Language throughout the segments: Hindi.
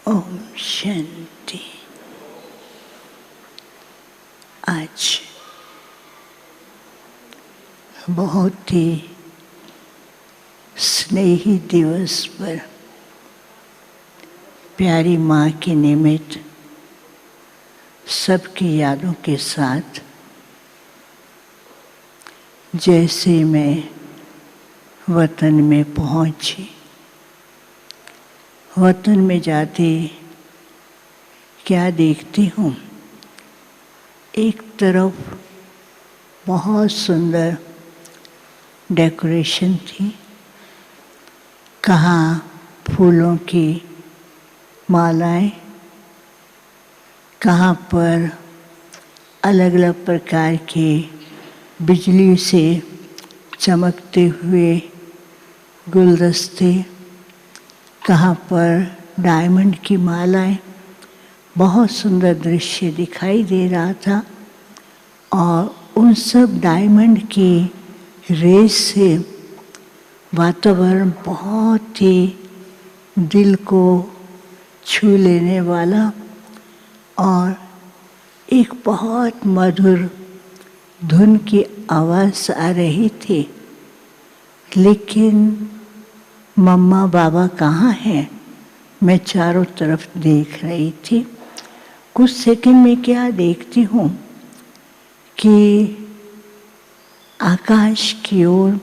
ओम शांति। आज बहुत ही स्नेही दिवस पर प्यारी माँ के निमित्त सबकी यादों के साथ जैसे मैं वतन में पहुँची, वतन में जाते क्या देखती हूँ, एक तरफ बहुत सुंदर डेकोरेशन थी, कहाँ फूलों की मालाएं, कहाँ पर अलग अलग प्रकार के बिजली से चमकते हुए गुलदस्ते, कहाँ पर डायमंड की मालाएं। बहुत सुंदर दृश्य दिखाई दे रहा था और उन सब डायमंड की रेस से वातावरण बहुत ही दिल को छू लेने वाला और एक बहुत मधुर धुन की आवाज़ आ रही थी। लेकिन मम्मा बाबा कहाँ हैं? मैं चारों तरफ देख रही थी। कुछ सेकंड में क्या देखती हूँ कि आकाश की ओर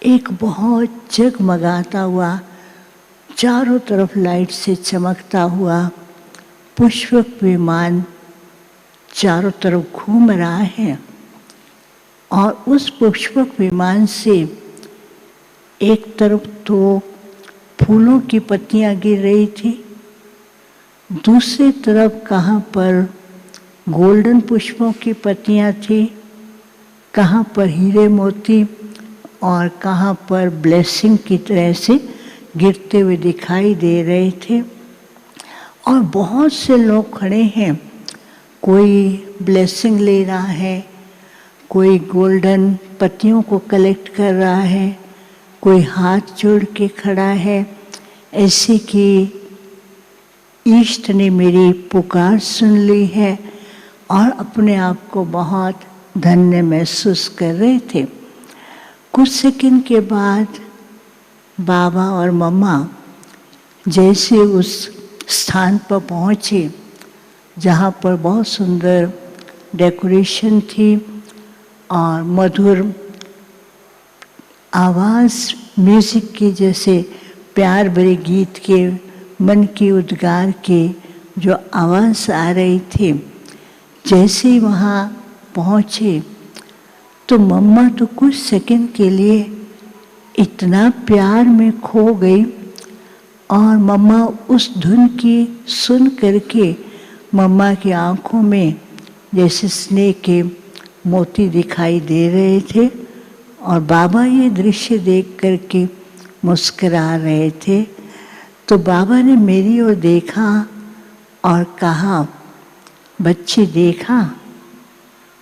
एक बहुत जगमगाता हुआ, चारों तरफ लाइट से चमकता हुआ पुष्पक विमान चारों तरफ घूम रहा है और उस पुष्पक विमान से एक तरफ तो फूलों की पत्तियां गिर रही थी, दूसरी तरफ कहाँ पर गोल्डन पुष्पों की पत्तियां थी, कहाँ पर हीरे मोती और कहाँ पर ब्लेसिंग की तरह से गिरते हुए दिखाई दे रहे थे। और बहुत से लोग खड़े हैं, कोई ब्लेसिंग ले रहा है, कोई गोल्डन पत्तियों को कलेक्ट कर रहा है, कोई हाथ जोड़ के खड़ा है, ऐसे कि ईष्ट ने मेरी पुकार सुन ली है और अपने आप को बहुत धन्य महसूस कर रहे थे। कुछ सेकंड के बाद बाबा और मम्मा जैसे उस स्थान पर पहुँचे जहाँ पर बहुत सुंदर डेकोरेशन थी और मधुर आवाज़ म्यूज़िक की, जैसे प्यार भरे गीत के, मन की उद्गार के जो आवाज़ आ रही थी, जैसे ही वहाँ पहुँचे तो मम्मा तो कुछ सेकंड के लिए इतना प्यार में खो गई और मम्मा उस धुन की सुन करके मम्मा की आँखों में जैसे स्नेह के मोती दिखाई दे रहे थे और बाबा ये दृश्य देख करके मुस्कुरा रहे थे। तो बाबा ने मेरी ओर देखा और कहा, बच्चे देखा,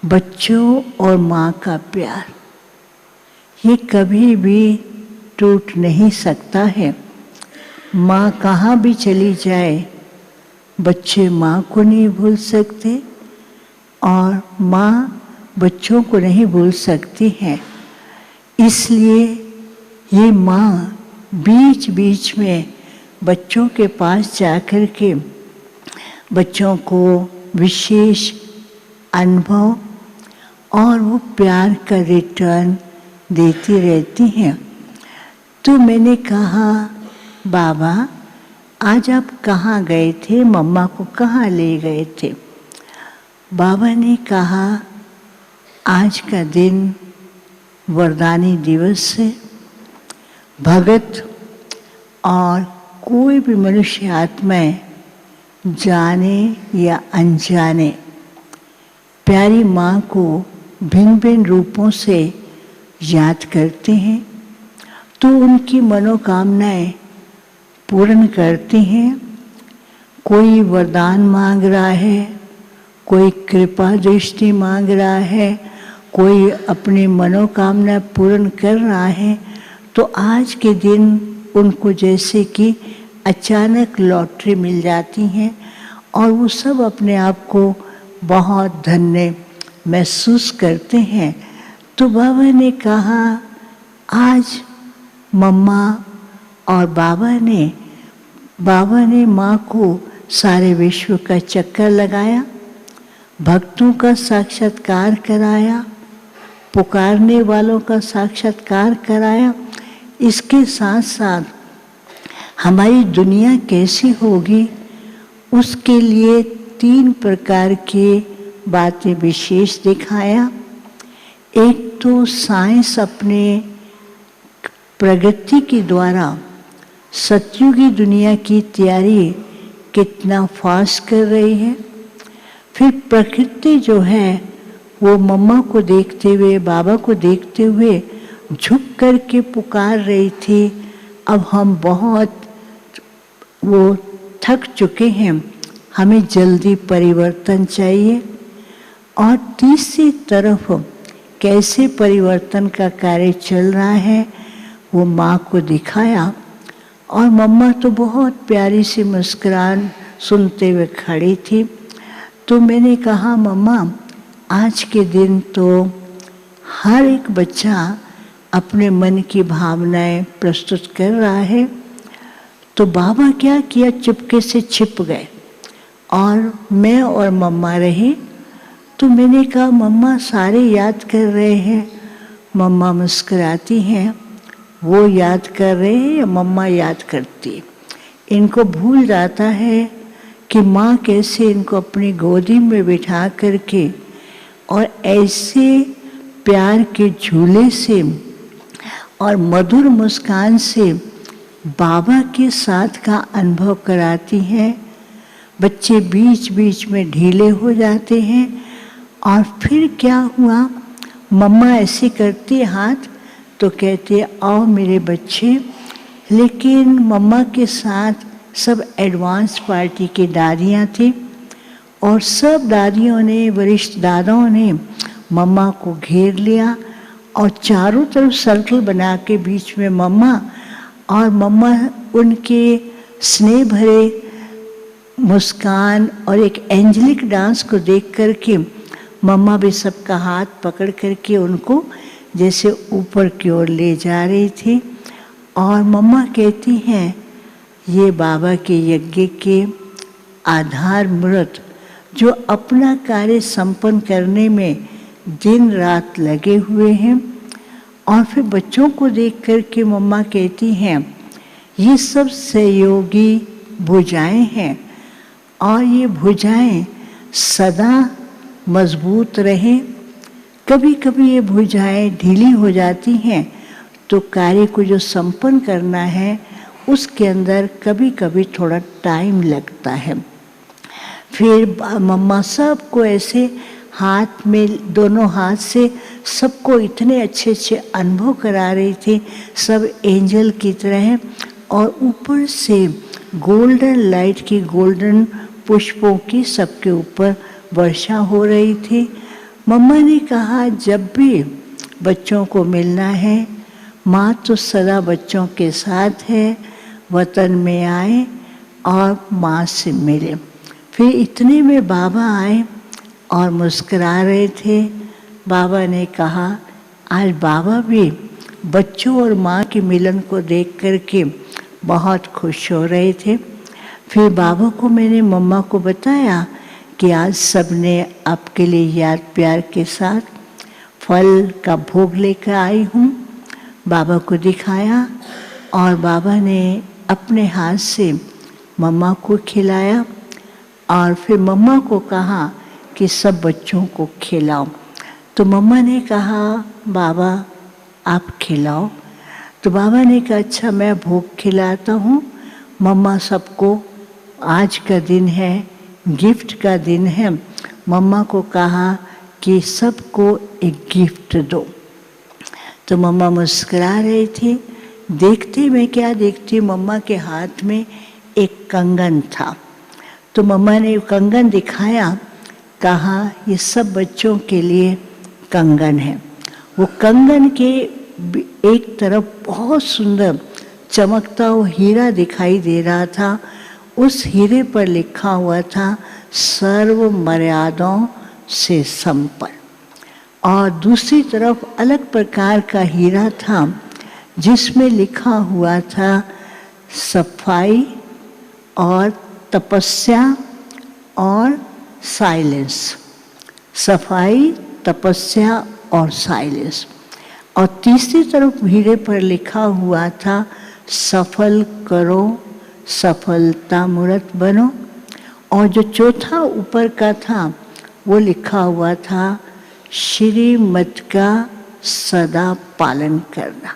बच्चों और माँ का प्यार ये कभी भी टूट नहीं सकता है। माँ कहाँ भी चली जाए, बच्चे माँ को नहीं भूल सकते और माँ बच्चों को नहीं भूल सकती है। इसलिए ये माँ बीच बीच में बच्चों के पास जाकर के बच्चों को विशेष अनुभव और वो प्यार का रिटर्न देती रहती हैं। तो मैंने कहा, बाबा आज आप कहाँ गए थे, मम्मा को कहाँ ले गए थे? बाबा ने कहा, आज का दिन वरदानी दिवस है। भगत और कोई भी मनुष्य आत्माएं जाने या अनजाने प्यारी माँ को भिन्न भिन्न रूपों से याद करते हैं तो उनकी मनोकामनाएं पूर्ण करती हैं। कोई वरदान मांग रहा है, कोई कृपा दृष्टि मांग रहा है, कोई अपनी मनोकामना पूर्ण कर रहा है। तो आज के दिन उनको जैसे कि अचानक लॉटरी मिल जाती हैं और वो सब अपने आप को बहुत धन्य महसूस करते हैं। तो बाबा ने कहा, आज मम्मा और बाबा ने माँ को सारे विश्व का चक्कर लगाया, भक्तों का साक्षात्कार कराया, पुकारने वालों का साक्षात्कार कराया। इसके साथ साथ हमारी दुनिया कैसी होगी उसके लिए 3 प्रकार की बातें विशेष दिखाया। एक तो साइंस अपने प्रगति के द्वारा सतयुगी दुनिया की तैयारी कितना फास्ट कर रही है। फिर प्रकृति जो है वो मम्मा को देखते हुए, बाबा को देखते हुए झुक कर के पुकार रही थी। अब हम बहुत वो थक चुके हैं, हमें जल्दी परिवर्तन चाहिए। और तीसरी तरफ कैसे परिवर्तन का कार्य चल रहा है वो माँ को दिखाया। और मम्मा तो बहुत प्यारी सी मुस्कुरान सुनते हुए खड़ी थी। तो मैंने कहा, मम्मा आज के दिन तो हर एक बच्चा अपने मन की भावनाएं प्रस्तुत कर रहा है। तो बाबा क्या किया, चुपके से छिप गए और मैं और मम्मा रहे। तो मैंने कहा, मम्मा सारे याद कर रहे हैं। मम्मा मुस्कुराती हैं, वो याद कर रहे हैं या मम्मा याद करती है। इनको भूल जाता है कि माँ कैसे इनको अपनी गोदी में बिठा करके और ऐसे प्यार के झूले से और मधुर मुस्कान से बाबा के साथ का अनुभव कराती हैं। बच्चे बीच बीच में ढीले हो जाते हैं। और फिर क्या हुआ, मम्मा ऐसे करती हाथ तो कहते आओ मेरे बच्चे। लेकिन मम्मा के साथ सब एडवांस पार्टी की दादियाँ थी और सब दादियों ने, वरिष्ठ दादाओं ने मम्मा को घेर लिया और चारों तरफ सर्कल बना के बीच में मम्मा और मम्मा उनके स्नेह भरे मुस्कान और एक एंजेलिक डांस को देख करके मम्मा भी सबका हाथ पकड़ करके उनको जैसे ऊपर की ओर ले जा रही थी। और मम्मा कहती हैं, ये बाबा के यज्ञ के आधार मूर्त जो अपना कार्य संपन्न करने में दिन रात लगे हुए हैं। और फिर बच्चों को देख कर के मम्मा कहती हैं, ये सब सहयोगी भुजाएं हैं और ये भुजाएं सदा मजबूत रहें। कभी कभी ये भुजाएं ढीली हो जाती हैं तो कार्य को जो संपन्न करना है उसके अंदर कभी कभी थोड़ा टाइम लगता है। फिर मम्मा सबको ऐसे हाथ में, दोनों हाथ से सबको इतने अच्छे अच्छे अनुभव करा रही थी, सब एंजल की तरह। और ऊपर से गोल्डन लाइट की, गोल्डन पुष्पों की सबके ऊपर वर्षा हो रही थी। मम्मा ने कहा, जब भी बच्चों को मिलना है, माँ तो सदा बच्चों के साथ है, वतन में आए और माँ से मिले। फिर इतने में बाबा आए और मुस्कुरा रहे थे। बाबा ने कहा, आज बाबा भी बच्चों और माँ के मिलन को देख कर के बहुत खुश हो रहे थे। फिर बाबा को मैंने, मम्मा को बताया कि आज सबने आपके लिए याद प्यार के साथ फल का भोग लेकर आई हूँ। बाबा को दिखाया और बाबा ने अपने हाथ से मम्मा को खिलाया और फिर मम्मा को कहा कि सब बच्चों को खिलाओ। तो मम्मा ने कहा, बाबा आप खिलाओ। तो बाबा ने कहा, अच्छा मैं भोग खिलाता हूँ। मम्मा सबको, आज का दिन है, गिफ्ट का दिन है। मम्मा को कहा कि सबको एक गिफ्ट दो। तो मम्मा मुस्कुरा रही थी। देखते मैं क्या देखती, मम्मा के हाथ में एक कंगन था। तो मम्मा ने कंगन दिखाया, कहा ये सब बच्चों के लिए कंगन है। वो कंगन के एक तरफ बहुत सुंदर चमकता हुआ हीरा दिखाई दे रहा था। उस हीरे पर लिखा हुआ था सर्व मर्यादाओं से संपन्न। और दूसरी तरफ अलग प्रकार का हीरा था जिसमें लिखा हुआ था सफाई और तपस्या और साइलेंस। सफाई, तपस्या और साइलेंस। और तीसरी तरफ हीरे पर लिखा हुआ था सफल करो, सफलता मूर्त बनो। और जो चौथा ऊपर का था वो लिखा हुआ था श्रीमत का सदा पालन करना।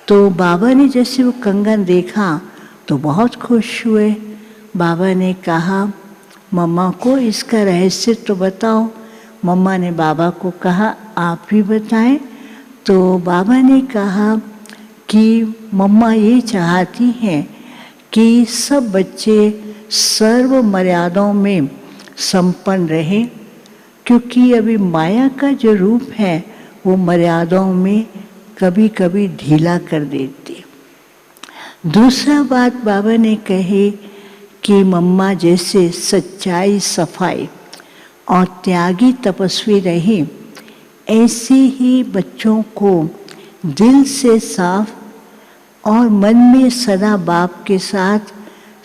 तो बाबा ने जैसे वो कंगन देखा तो बहुत खुश हुए। बाबा ने कहा मम्मा को इसका रहस्य तो बताओ। मम्मा ने बाबा को कहा आप भी बताएं। तो बाबा ने कहा कि मम्मा ये चाहती हैं कि सब बच्चे सर्व मर्यादाओं में संपन्न रहें, क्योंकि अभी माया का जो रूप है वो मर्यादाओं में कभी कभी ढीला कर देती है। दूसरा बात बाबा ने कही कि मम्मा जैसे सच्चाई, सफाई और त्यागी तपस्वी रही, ऐसे ही बच्चों को दिल से साफ और मन में सदा बाप के साथ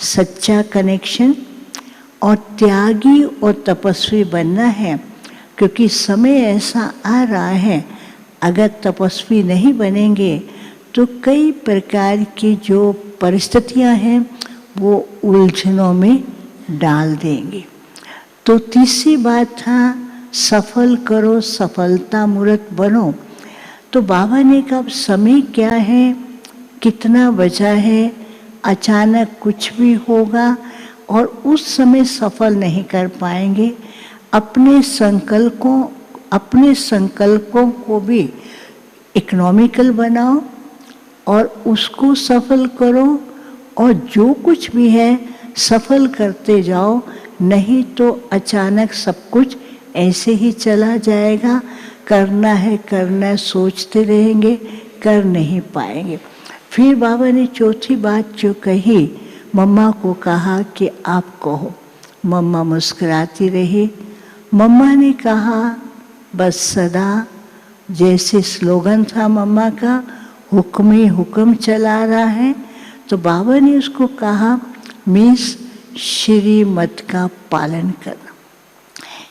सच्चा कनेक्शन और त्यागी और तपस्वी बनना है। क्योंकि समय ऐसा आ रहा है, अगर तपस्वी नहीं बनेंगे तो कई प्रकार की जो परिस्थितियां हैं वो उलझनों में डाल देंगे। तो तीसरी बात था सफल करो, सफलता मूर्त बनो। तो बाबा ने कहा समय क्या है, कितना बचा है, अचानक कुछ भी होगा और उस समय सफल नहीं कर पाएंगे। अपने संकल्पों को भी इकोनॉमिकल बनाओ और उसको सफल करो, और जो कुछ भी है सफल करते जाओ, नहीं तो अचानक सब कुछ ऐसे ही चला जाएगा। करना है सोचते रहेंगे, कर नहीं पाएंगे। फिर बाबा ने चौथी बात जो कही, मम्मा को कहा कि आप कहो। मम्मा मुस्कुराती रही। मम्मा ने कहा बस सदा, जैसे स्लोगन था मम्मा का, हुक्म ही हुक्म चला रहा है। तो बाबा ने उसको कहा मीन्स श्रीमत का पालन करना।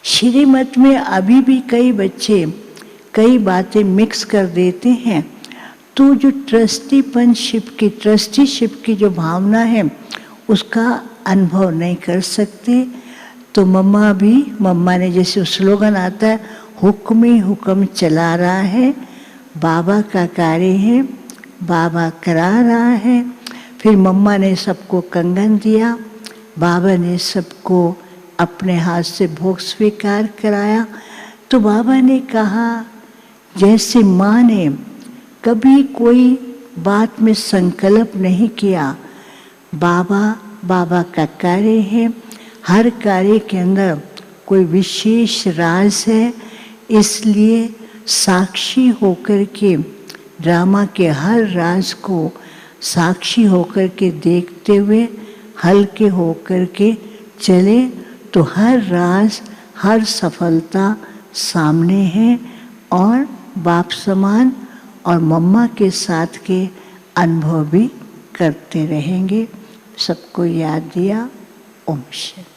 श्रीमत में अभी भी कई बच्चे कई बातें मिक्स कर देते हैं, तो जो ट्रस्टीशिप की जो भावना है उसका अनुभव नहीं कर सकते। तो मम्मा ने जैसे स्लोगन आता है हुक्म ही हुक्म चला रहा है, बाबा का कार्य है, बाबा करा रहा है। फिर मम्मा ने सबको कंगन दिया, बाबा ने सबको अपने हाथ से भोग स्वीकार कराया। तो बाबा ने कहा जैसे माँ ने कभी कोई बात में संकल्प नहीं किया, बाबा का कार्य है, हर कार्य के अंदर कोई विशेष राज है, इसलिए साक्षी होकर के ड्रामा के हर राज को साक्षी होकर के देखते हुए हल्के होकर के चले तो हर राज, हर सफलता सामने है और बाप समान और मम्मा के साथ के अनुभव भी करते रहेंगे। सबको याद दिया। ओम शांति।